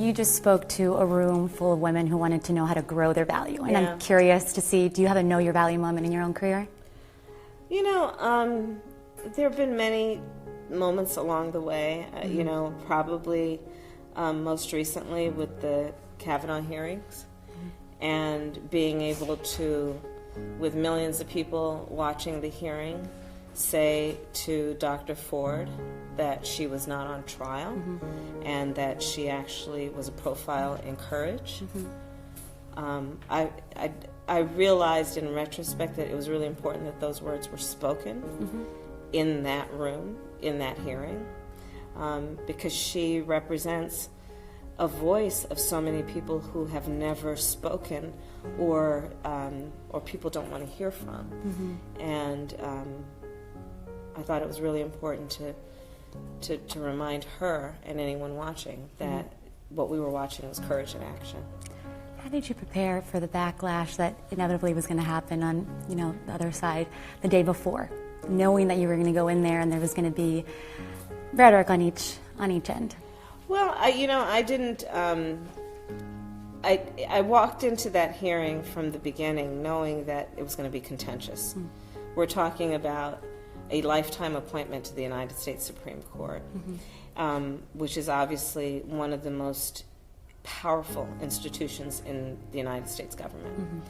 you just spoke to a room full of women who wanted to know how to grow their value. And I'm curious to see, do you have a know your value moment in your own career? You know, there have been many moments along the way, you know, probably most recently with the Kavanaugh hearings and being able to, with millions of people watching the hearing, say to Dr. Ford that she was not on trial and that she actually was a profile in courage. I realized in retrospect that it was really important that those words were spoken in that room, in that hearing, because she represents a voice of so many people who have never spoken or people don't want to hear from. And I thought it was really important to remind her and anyone watching that what we were watching was courage in action. How did you prepare for the backlash that inevitably was going to happen on, you know, the other side the day before, knowing that you were going to go in there and there was going to be rhetoric on each end? Well, I didn't. I walked into that hearing from the beginning knowing that it was going to be contentious. We're talking about a lifetime appointment to the United States Supreme Court, which is obviously one of the most powerful institutions in the United States government.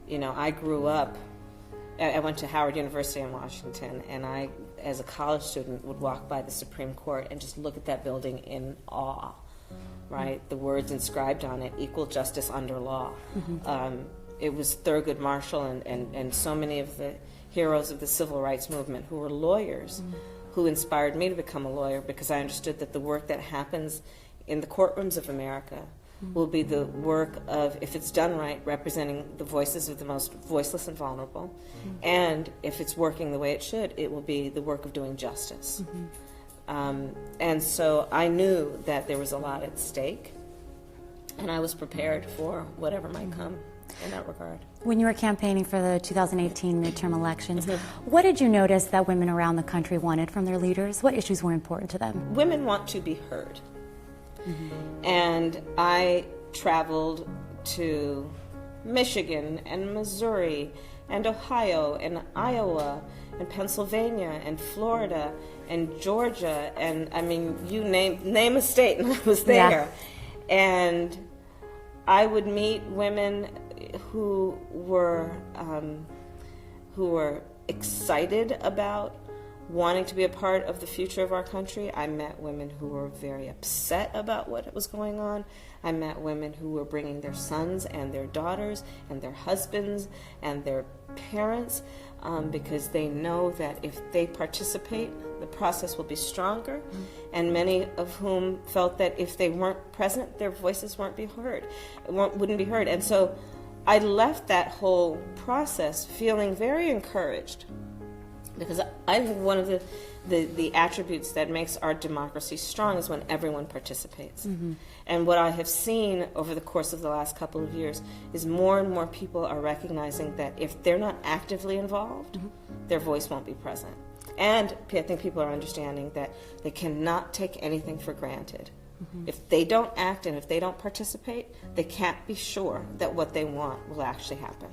You know, I grew up, I went to Howard University in Washington, and I, as a college student, would walk by the Supreme Court and just look at that building in awe, right? The words inscribed on it, equal justice under law. It was Thurgood Marshall and so many of the heroes of the civil rights movement who were lawyers who inspired me to become a lawyer, because I understood that the work that happens in the courtrooms of America will be the work of, if it's done right, representing the voices of the most voiceless and vulnerable. And if it's working the way it should, it will be the work of doing justice. And so I knew that there was a lot at stake, and I was prepared for whatever might come in that regard. When you were campaigning for the 2018 midterm elections, what did you notice that women around the country wanted from their leaders? What issues were important to them? Women want to be heard. And I traveled to Michigan and Missouri and Ohio and Iowa and Pennsylvania and Florida and Georgia, and I mean, you name a state and I was there. And I would meet women who were excited about wanting to be a part of the future of our country. I met women who were very upset about what was going on. I met women who were bringing their sons and their daughters and their husbands and their parents because they know that if they participate, the process will be stronger. And many of whom felt that if they weren't present, their voices wouldn't be heard. And so I left that whole process feeling very encouraged, because I think one of the attributes that makes our democracy strong is when everyone participates. And what I have seen over the course of the last couple of years is more and more people are recognizing that if they're not actively involved, their voice won't be present. And I think people are understanding that they cannot take anything for granted. If they don't act and if they don't participate, they can't be sure that what they want will actually happen.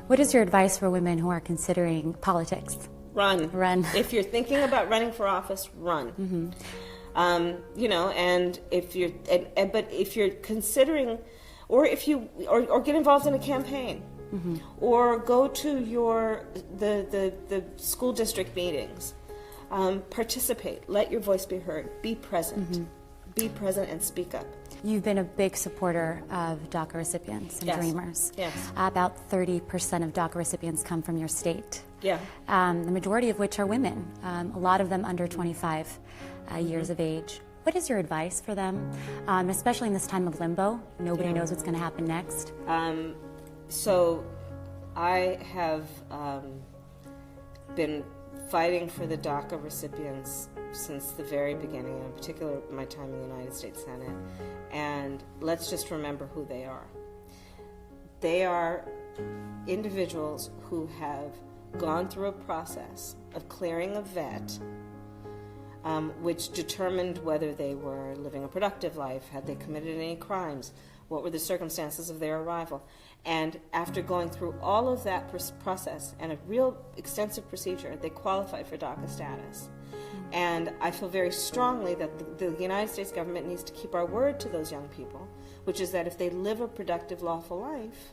What is your advice for women who are considering politics? Run. If you're thinking about running for office, run. You know, and if you're, but if you're considering, or get involved in a campaign, or go to the school district meetings, participate. Let your voice be heard. Be present. Be present and speak up. You've been a big supporter of DACA recipients and Dreamers. About 30% of DACA recipients come from your state. The majority of which are women, a lot of them under 25 years of age. What is your advice for them, especially in this time of limbo? Nobody knows what's going to happen next. So I have been fighting for the DACA recipients since the very beginning, in particular my time in the United States Senate. And let's just remember who they are. They are individuals who have gone through a process of clearing a vet, which determined whether they were living a productive life, had they committed any crimes, what were the circumstances of their arrival. And after going through all of that process and a real extensive procedure, they qualified for DACA status. And I feel very strongly that the United States government needs to keep our word to those young people, which is that if they live a productive, lawful life,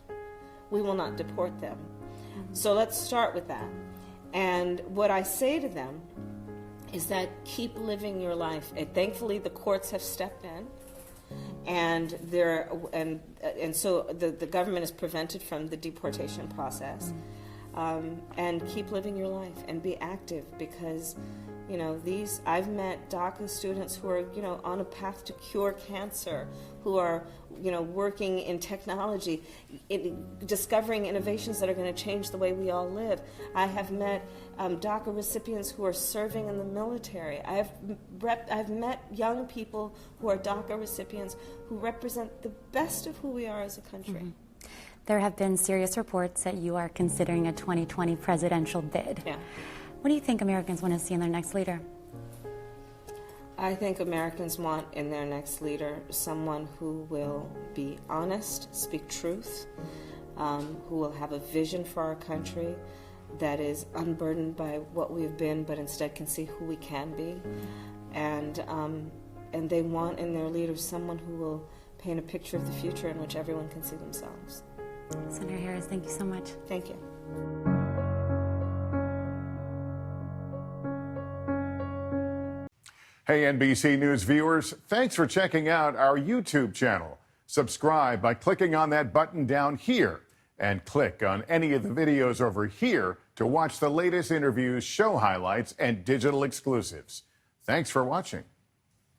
we will not deport them. So let's start with that. And what I say to them is that keep living your life. And thankfully, the courts have stepped in. And so the government is prevented from the deportation process. And keep living your life and be active, because I've met DACA students who are on a path to cure cancer, who are working in technology, discovering innovations that are going to change the way we all live. I have met DACA recipients who are serving in the military. I've met young people who are DACA recipients who represent the best of who we are as a country. Mm-hmm. There have been serious reports that you are considering a 2020 presidential bid. Yeah. What do you think Americans want to see in their next leader? I think Americans want in their next leader someone who will be honest, speak truth, who will have a vision for our country that is unburdened by what we've been, but instead can see who we can be. And they want in their leader someone who will paint a picture of the future in which everyone can see themselves. Senator Harris, thank you so much. Thank you. Hey, NBC News viewers, thanks for checking out our YouTube channel. Subscribe by clicking on that button down here, and click on any of the videos over here to watch the latest interviews, show highlights, and digital exclusives. Thanks for watching.